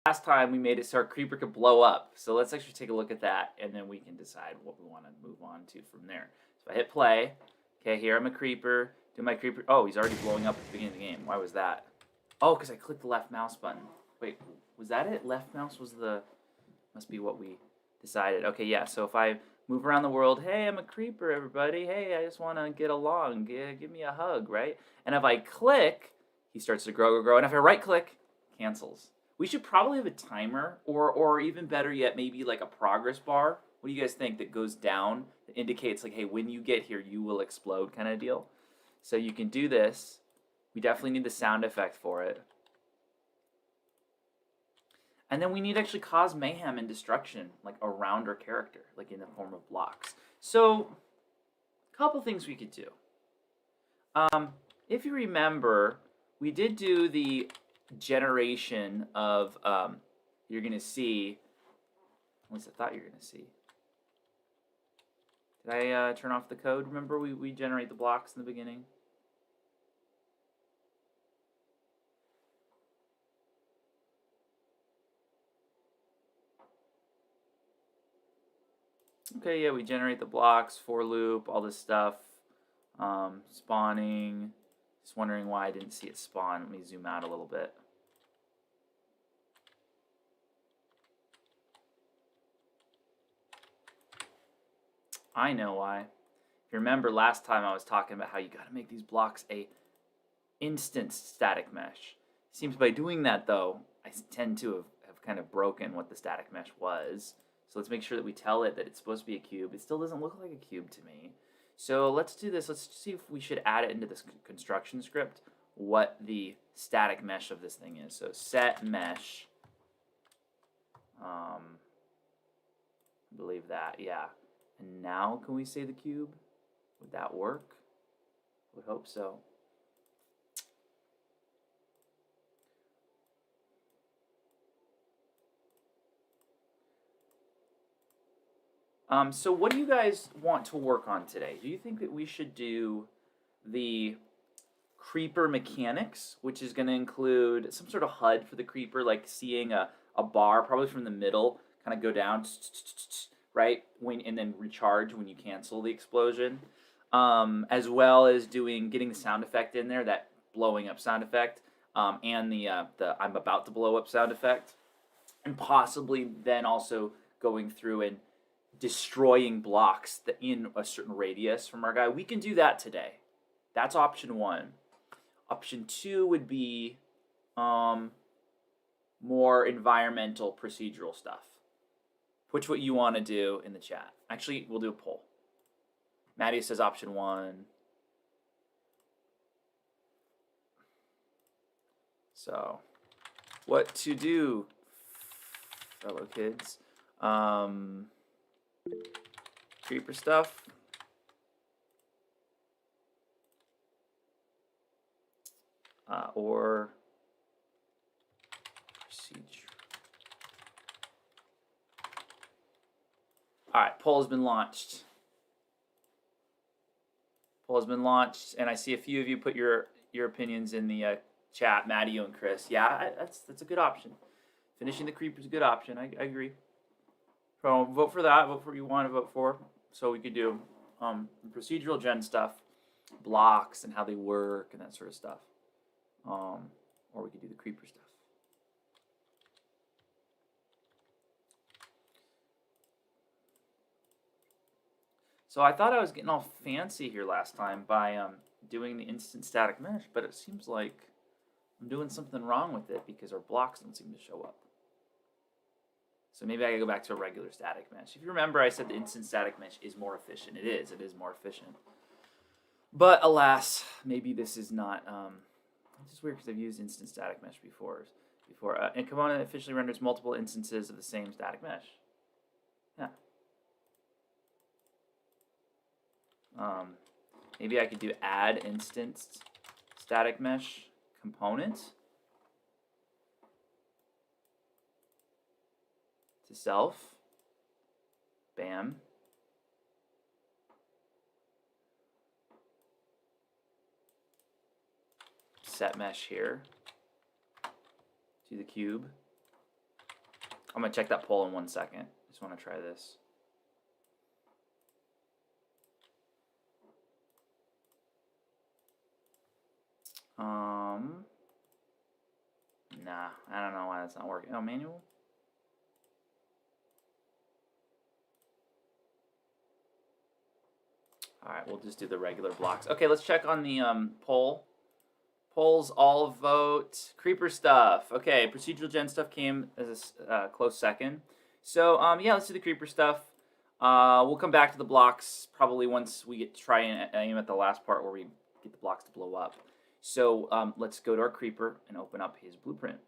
last time we made it so our creeper could blow up. So let's actually take a look at that, and then we can decide what we want to move on to from there. So I hit play. Okay, here I'm a creeper. Do my creeper. Oh, he's already blowing up at the beginning of the game. Why was that? Oh, because I clicked the left mouse button. Wait, was that it? Left mouse was the... Must be what we decided. Okay, yeah, so if I move around the world, hey, I'm a creeper, everybody. Hey, I just want to get along. Give me a hug, right? And if I click, he starts to grow. And if I right-click, cancels. We should probably have a timer, or even better yet, maybe like a progress bar. What do you guys think that goes down that indicates like, hey, when you get here, you will explode kind of deal? So you can do this. We definitely need the sound effect for it. And then we need to actually cause mayhem and destruction, like around our character, like in the form of blocks. So, a couple things we could do. If you remember, we did do the generation of, you're going to see, at least I thought you were going to see. Did I turn off the code? Remember, we generate the blocks in the beginning? Okay, yeah, we generate the blocks, for loop, all this stuff. Spawning. Just wondering why I didn't see it spawn. Let me zoom out a little bit. I know why. If you remember last time I was talking about how you got to make these blocks a instant static mesh. Seems by doing that though, I tend to have kind of broken what the static mesh was. So let's make sure that we tell it that it's supposed to be a cube. It still doesn't look like a cube to me. So let's do this. Let's see if we should add it into this construction script, what the static mesh of this thing is. So set mesh. I believe that, yeah. And now can we say the cube? Would that work? Would hope so. So what do you guys want to work on today? Do you think that we should do the creeper mechanics, which is going to include some sort of HUD for the creeper, like seeing a bar probably from the middle kind of go down, right? And then recharge when you cancel the explosion, as well as getting the sound effect in there, that blowing up sound effect, and the I'm about to blow up sound effect, and possibly then also going through and destroying blocks in a certain radius from our guy. We can do that today. That's option one. Option two would be more environmental procedural stuff. Put what you want to do in the chat. Actually, we'll do a poll. Maddie says option one. So, what to do, fellow kids? Creeper stuff. Or procedure. All right, poll has been launched. Poll has been launched, and I see a few of you put your opinions in the chat. Maddie and Chris. Yeah, that's a good option. Finishing the creeper is a good option. I agree. So vote for that. Vote for what you want to vote for. So we could do procedural gen stuff, blocks and how they work and that sort of stuff. Or we could do the creeper stuff. So I thought I was getting all fancy here last time by doing the instant static mesh, but it seems like I'm doing something wrong with it because our blocks don't seem to show up. So maybe I gotta go back to a regular static mesh. If you remember, I said the instant static mesh is more efficient. It is more efficient. But alas, maybe this is not. It's just weird because I've used instant static mesh before. A component officially renders multiple instances of the same static mesh. Yeah. Maybe I could do add instance static mesh component to self. Bam. Set mesh here to the cube. I'm gonna check that poll in 1 second. Just want to try this. Nah, I don't know why that's not working. Oh, manual? All right, we'll just do the regular blocks. Okay, let's check on the poll. Polls all vote creeper stuff. Okay, procedural gen stuff came as a close second. So yeah, let's do the creeper stuff. We'll come back to the blocks probably once we get to try and aim at the last part where we get the blocks to blow up. So let's go to our creeper and open up his blueprint.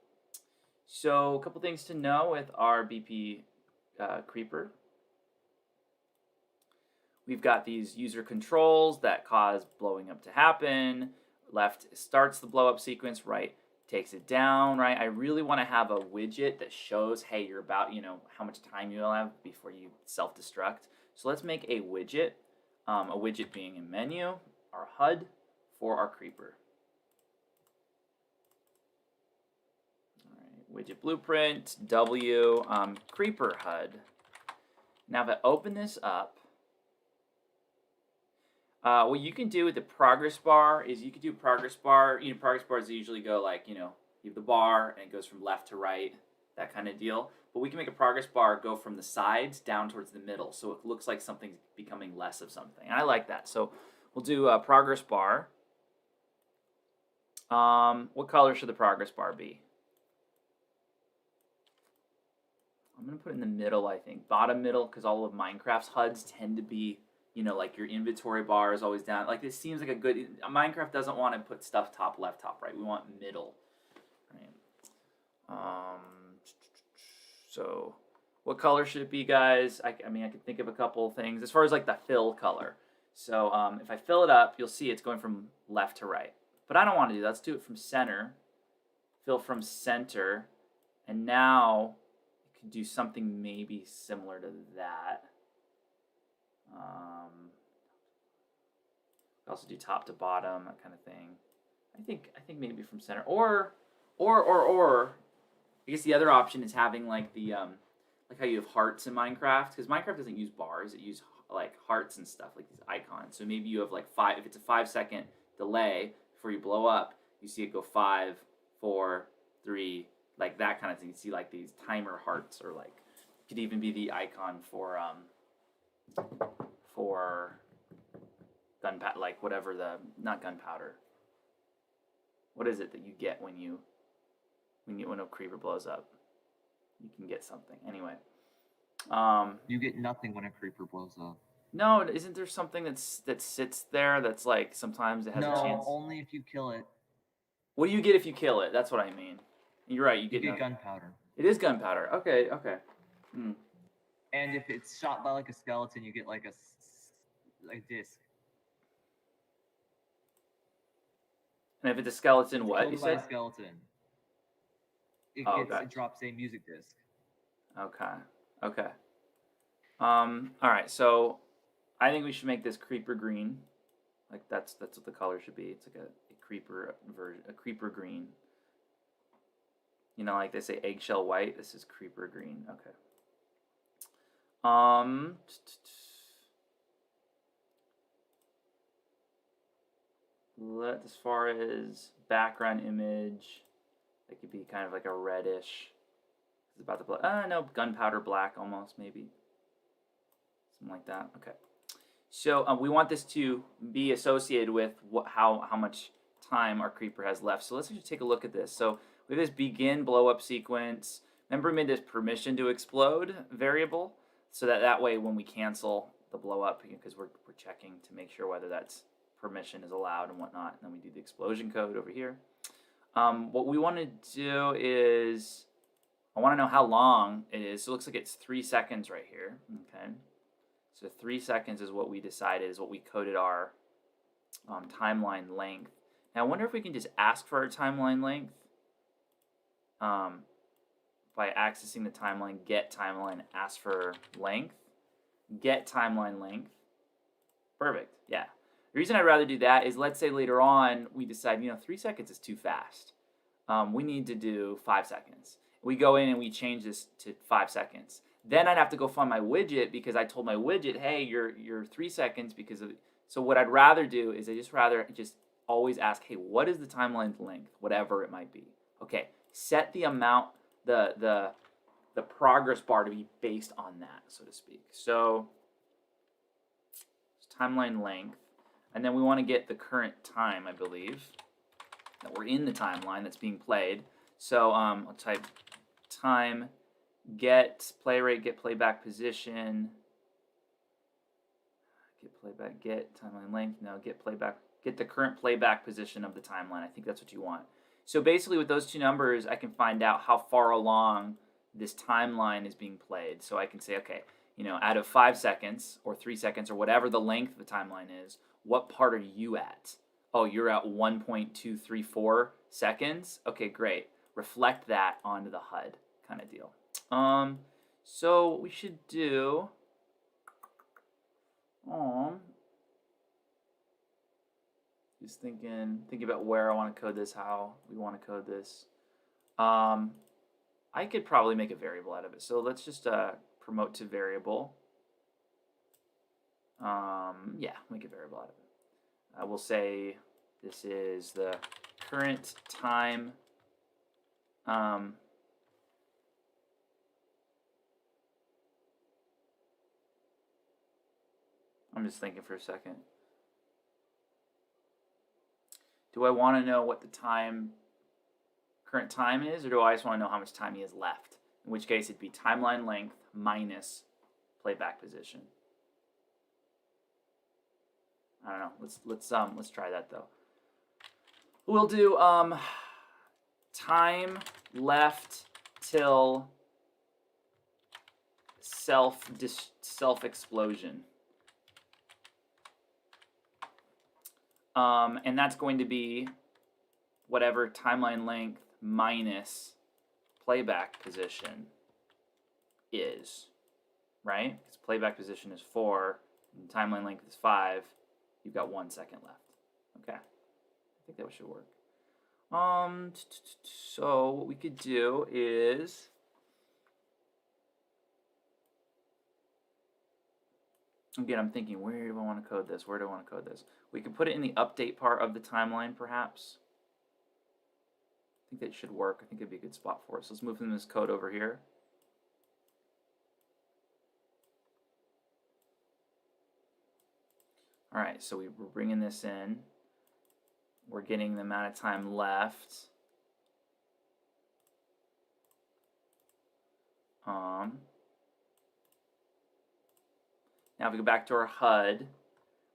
So a couple things to know with our BP creeper. We've got these user controls that cause blowing up to happen. Left starts the blow up sequence, right takes it down, right? I really want to have a widget that shows, hey, you're about, how much time you'll have before you self-destruct. So let's make a widget being a menu, our HUD for our creeper. All right, widget blueprint, W, creeper HUD. Now if I open this up, what you can do with the progress bar is you can do progress bar. Progress bars usually go like, you have the bar and it goes from left to right, that kind of deal. But we can make a progress bar go from the sides down towards the middle, so it looks like something's becoming less of something. And I like that. So we'll do a progress bar. What color should the progress bar be? I'm going to put it in the middle, I think. Bottom middle, because all of Minecraft's HUDs tend to be like your inventory bar is always down. Like this seems like a good. Minecraft doesn't want to put stuff top left, top right. We want middle. Right. So, what color should it be, guys? I can think of a couple of things as far as like the fill color. So if I fill it up, you'll see it's going from left to right. But I don't want to do that. Let's do it from center. Fill from center, and now you could do something maybe similar to that. Also do top to bottom, that kind of thing. I think maybe from center, or I guess the other option is having like the like how you have hearts in Minecraft, because Minecraft doesn't use bars; it uses like hearts and stuff, like these icons. So maybe you have like if it's a 5-second delay before you blow up, you see it go 5, 4, 3, like that kind of thing. You see like these timer hearts, or like it could even be the icon for gunpowder, like whatever not gunpowder. What is it that you get when a creeper blows up? You can get something anyway. You get nothing when a creeper blows up. No, isn't there something that sits there that's like sometimes it has a chance? No, only if you kill it. What do you get if you kill it? That's what I mean. You're right. You get gunpowder. It is gunpowder. Okay. And if it's shot by like a skeleton, you get like a disc. And if it's a skeleton, what you said? A skeleton. It drops a music disc. Okay. All right. So I think we should make this creeper green. Like that's what the color should be. It's like a creeper version, a creeper green. Like they say eggshell white. This is creeper green. Okay. As far as background image, it could be kind of like a reddish. It's about to blow. No, gunpowder black almost, maybe. Something like that. Okay. So we want this to be associated with how much time our creeper has left. So let's just take a look at this. So we have this begin blow up sequence. Remember we made this permission to explode variable, so that way when we cancel the blow up, because we're checking to make sure whether that's permission is allowed and whatnot, and then we do the explosion code over here. What we want to do is, I want to know how long it is. So it looks like it's 3 seconds right here. Okay, so 3 seconds is what we decided is what we coded our timeline length. Now I wonder if we can just ask for our timeline length by accessing the timeline, get timeline, ask for length, get timeline length. Perfect. Yeah. The reason I'd rather do that is, let's say later on we decide, 3 seconds is too fast. We need to do 5 seconds. We go in and we change this to 5 seconds. Then I'd have to go find my widget because I told my widget, hey, you're 3 seconds because of. So what I'd rather do is I just rather just always ask, hey, what is the timeline length, whatever it might be. Okay, set the amount, the progress bar to be based on that, so to speak. So timeline length, and then we want to get the current time, I believe, that we're in the timeline that's being played. So I'll type time, get play rate, get playback position, get playback, get timeline length. No, get playback, get the current playback position of the timeline. I think that's what you want. So basically, with those two numbers, I can find out how far along this timeline is being played. So I can say, okay, you know, out of 5 seconds or 3 seconds or whatever the length of the timeline is, what part are you at? Oh, you're at 1.234 seconds? Okay, great. Reflect that onto the HUD kind of deal. So what we should do, just thinking about where I want to code this, how we want to code this. I could probably make a variable out of it. So let's just promote to variable. Yeah, make a variable out of it. We'll say this is the current time. I'm just thinking for a second. Do I want to know what the current time is, or do I just want to know how much time he has left? In which case, it'd be timeline length minus playback position. I don't know. Let's try that though. We'll do time left till self explosion. And that's going to be whatever timeline length minus playback position is, right? Because playback position is 4, and timeline length is 5. You've got 1 second left. Okay, I think that should work. So what we could do is again, I'm thinking, where do I want to code this? Where do I want to code this? We could put it in the update part of the timeline, perhaps. I think that should work. I think it'd be a good spot for us. Let's move in this code over here. All right, so we're bringing this in. We're getting the amount of time left. Now if we go back to our HUD,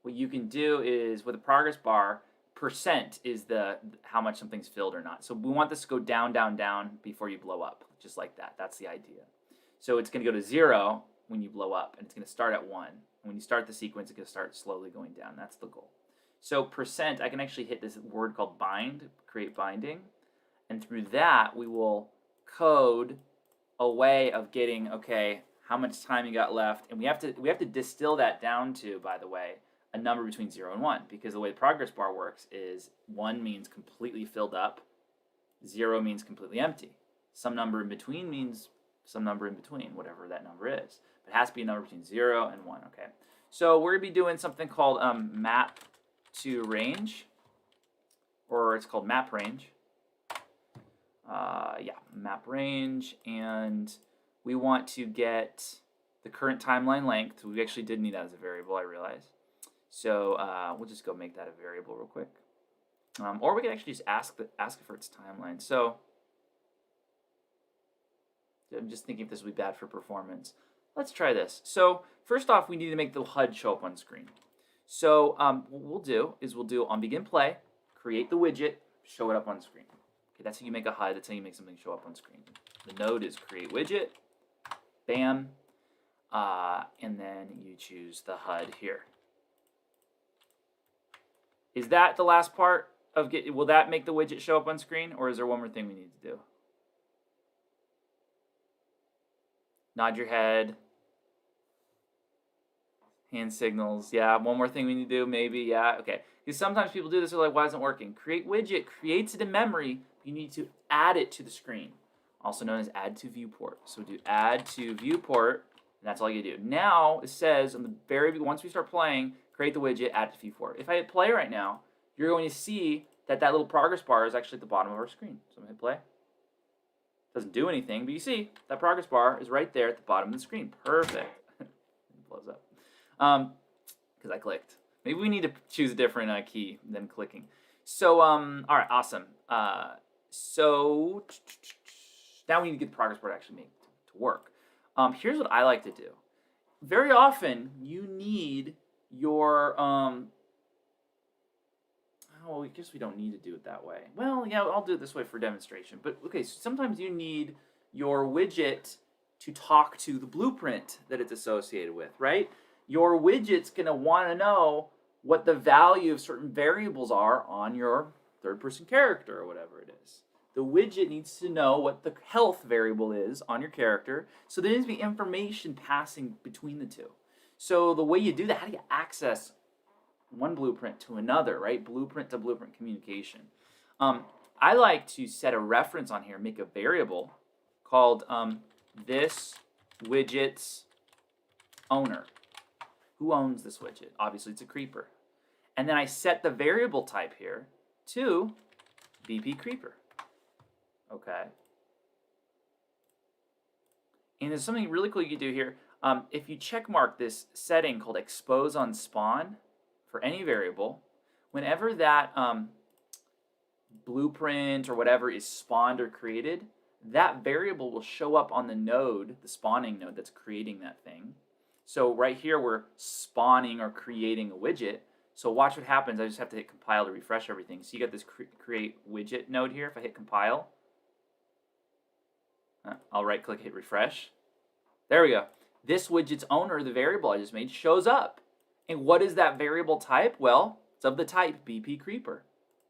what you can do is with a progress bar, percent is how much something's filled or not. So we want this to go down, down, down before you blow up, just like that. That's the idea. So it's going to go to 0 when you blow up, and it's going to start at 1. And when you start the sequence, it's going to start slowly going down. That's the goal. So percent, I can actually hit this word called bind, create binding, and through that we will code a way of getting, okay, how much time you got left, and we have to distill that down to, by the way, a number between 0 and 1, because the way the progress bar works is 1 means completely filled up, 0 means completely empty. Some number in between means some number in between, whatever that number is. But it has to be a number between 0 and 1, okay? So we're going to be doing something called map to range, or it's called map range. Yeah, map range, and we want to get the current timeline length. We actually did need that as a variable, I realize. So we'll just go make that a variable real quick. Or we can actually just ask for its timeline. So I'm just thinking if this would be bad for performance. Let's try this. So first off, we need to make the HUD show up on screen. So what we'll do is we'll do on begin play, create the widget, show it up on screen. Okay, that's how you make a HUD. That's how you make something show up on screen. The node is create widget, bam, and then you choose the HUD here. Is that the last part of will that make the widget show up on screen, or is there one more thing we need to do? Nod your head. Hand signals. Yeah, one more thing we need to do, maybe. Yeah, okay. Because sometimes people do this, they're like, why isn't it working? Create widget creates it in memory. You need to add it to the screen. also known as add to viewport. So do add to viewport, and that's all you do. Now it says on the very once we start playing, create the widget, add to viewport. If I hit play right now, you're going to see that that little progress bar is actually at the bottom of our screen. So I'm gonna hit play. Doesn't do anything, but you see that progress bar is right there at the bottom of the screen. Perfect. It blows up because I clicked. Maybe we need to choose a different key than clicking. So all right, awesome. So now we need to get the progress bar to actually make to work. Here's what I like to do. Very often you need your oh, I guess we don't need to do it that way. Well, yeah, I'll do it this way for demonstration. But okay, so sometimes you need your widget to talk to the blueprint that it's associated with, right? Your widget's gonna want to know what the value of certain variables are on your third-person character or whatever it is. The widget needs to know what the health variable is on your character, so there needs to be information passing between the two. So the way you do that, how do you access one blueprint to another, right? Blueprint to blueprint communication. I like to set a reference on here, make a variable called this widget's owner. Who owns this widget? Obviously, it's a creeper. And then I set the variable type here to BP creeper. Okay. And there's something really cool you can do here. If you check mark this setting called expose on spawn for any variable, whenever that blueprint or whatever is spawned or created, that variable will show up on the node, the spawning node that's creating that thing. So right here, we're spawning or creating a widget. So watch what happens. I just have to hit compile to refresh everything. So you got this create widget node here. If I hit compile, I'll right click, hit refresh. There we go. This widget's owner, the variable I just made, shows up. And what is that variable type? Well, it's of the type BP creeper.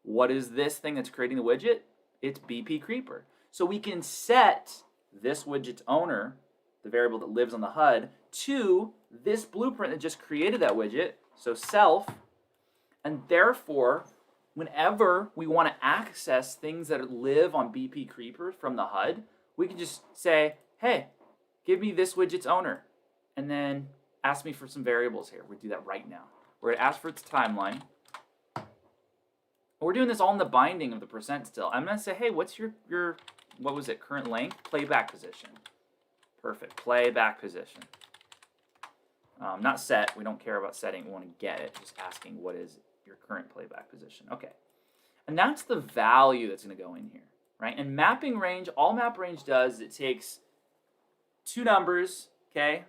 What is this thing that's creating the widget? It's BP creeper. So we can set this widget's owner, the variable that lives on the HUD, to this blueprint that just created that widget, so self, and therefore, whenever we want to access things that live on BP creeper from the HUD, we can just say, hey, give me this widget's owner, and then ask me for some variables here. We do that right now. We're going to ask for its timeline. We're doing this all in the binding of the percent still. I'm going to say, hey, what's your what was it, current length? Playback position. Perfect, playback position. Not set, we don't care about setting, we want to get it. Just asking what is your current playback position. Okay, and that's the value that's going to go in here, right? And mapping range, all map range does is it takes two numbers, okay,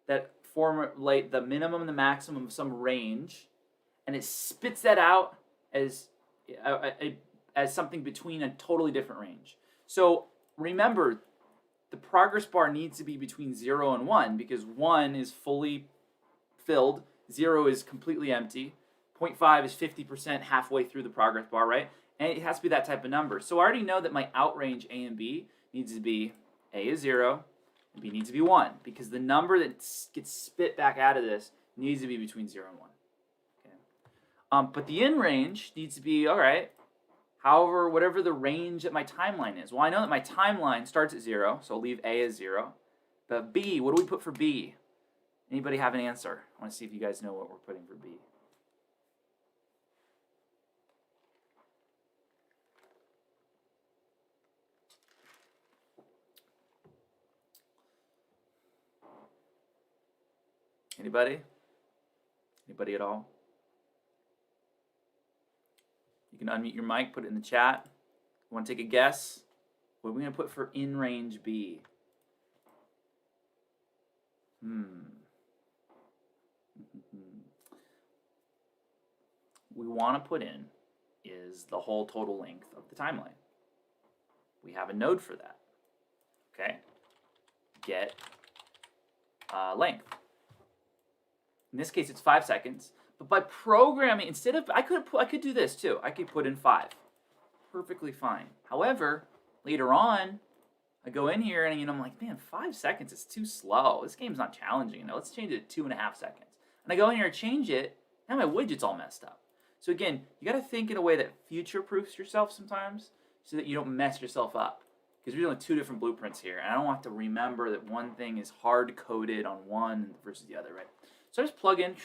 that formulate the minimum and the maximum of some range, and it spits that out as something between a totally different range. So remember, the progress bar needs to be between 0 and 1 because 1 is fully filled, 0 is completely empty, 0.5 is 50% halfway through the progress bar, right? And it has to be that type of number. So I already know that my outrange A and B needs to be A is 0, and B needs to be 1 because the number that gets spit back out of this needs to be between 0 and 1. Okay. But the in range needs to be, all right, however, whatever the range that my timeline is. Well, I know that my timeline starts at 0, so I'll leave A as 0. But B, what do we put for B? Anybody have an answer? I want to see if you guys know what we're putting for B. Anybody? Anybody at all? You can unmute your mic, put it in the chat. You want to take a guess? What are we going to put for in range B? We want to put in is the whole total length of the timeline. We have a node for that. Okay? Get length. In this case, it's 5 seconds. But by programming, instead of, I could do this too. I could put in 5. Perfectly fine. However, later on, I go in here and I'm like, man, 5 seconds is too slow. This game's not challenging enough. Let's change it to 2.5 seconds. And I go in here and change it. Now my widget's all messed up. So again, you got to think in a way that future-proofs yourself sometimes so that you don't mess yourself up. because we're doing 2 different blueprints here, and I don't have to remember that one thing is hard-coded on one versus the other, right? So I just plug in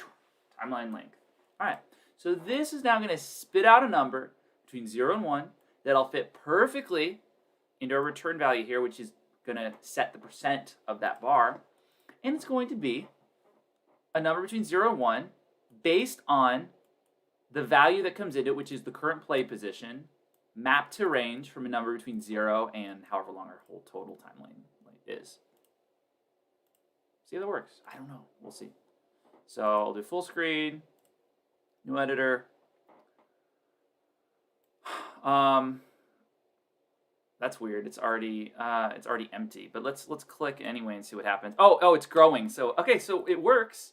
timeline length. All right, so this is now going to spit out a number between 0 and 1 that'll fit perfectly into our return value here, which is going to set the percent of that bar, and it's going to be a number between 0 and 1 based on the value that comes into it, which is the current play position, mapped to range from a number between 0 and however long our whole total timeline is. See how that works? I don't know. We'll see. So I'll do full screen, new editor. That's weird. It's already empty. But let's click anyway and see what happens. Oh, it's growing. So okay, so it works,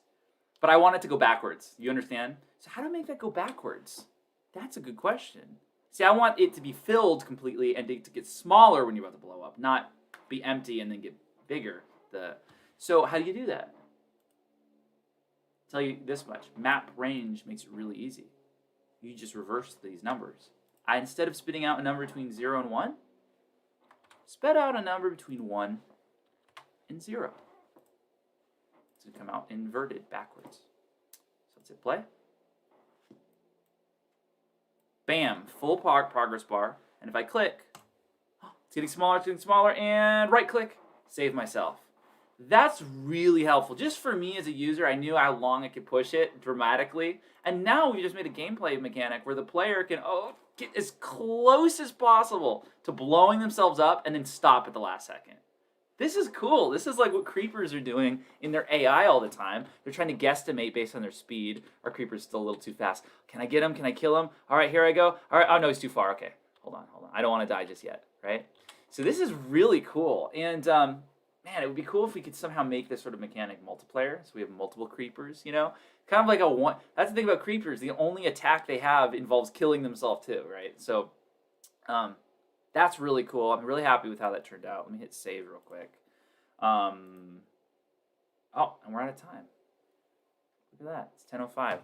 but I want it to go backwards. You understand? So how do I make that go backwards? That's a good question. See, I want it to be filled completely and to get smaller when you're about to blow up, not be empty and then get bigger. So how do you do that? I'll tell you this much. Map range makes it really easy. You just reverse these numbers. Instead of spitting out a number between 0 and 1, spit out a number between 1 and 0. It's going to come out inverted backwards. So let's hit play. Bam, full progress bar. And if I click, it's getting smaller, and right click, save myself. That's really helpful. Just for me as a user, I knew how long I could push it dramatically. And now we just made a gameplay mechanic where the player can get as close as possible to blowing themselves up and then stop at the last second. This is cool. This is like what creepers are doing in their AI all the time. They're trying to guesstimate based on their speed. Our creeper's still a little too fast. Can I get him? Can I kill him? All right, here I go. All right, oh no, he's too far. Okay, hold on. I don't want to die just yet, right? So this is really cool. And man, it would be cool if we could somehow make this sort of mechanic multiplayer. So we have multiple creepers, you know? Kind of like a one. That's the thing about creepers. The only attack they have involves killing themselves too, right? So that's really cool. I'm really happy with how that turned out. Let me hit save real quick. Oh, and we're out of time. Look at that. It's 10:05.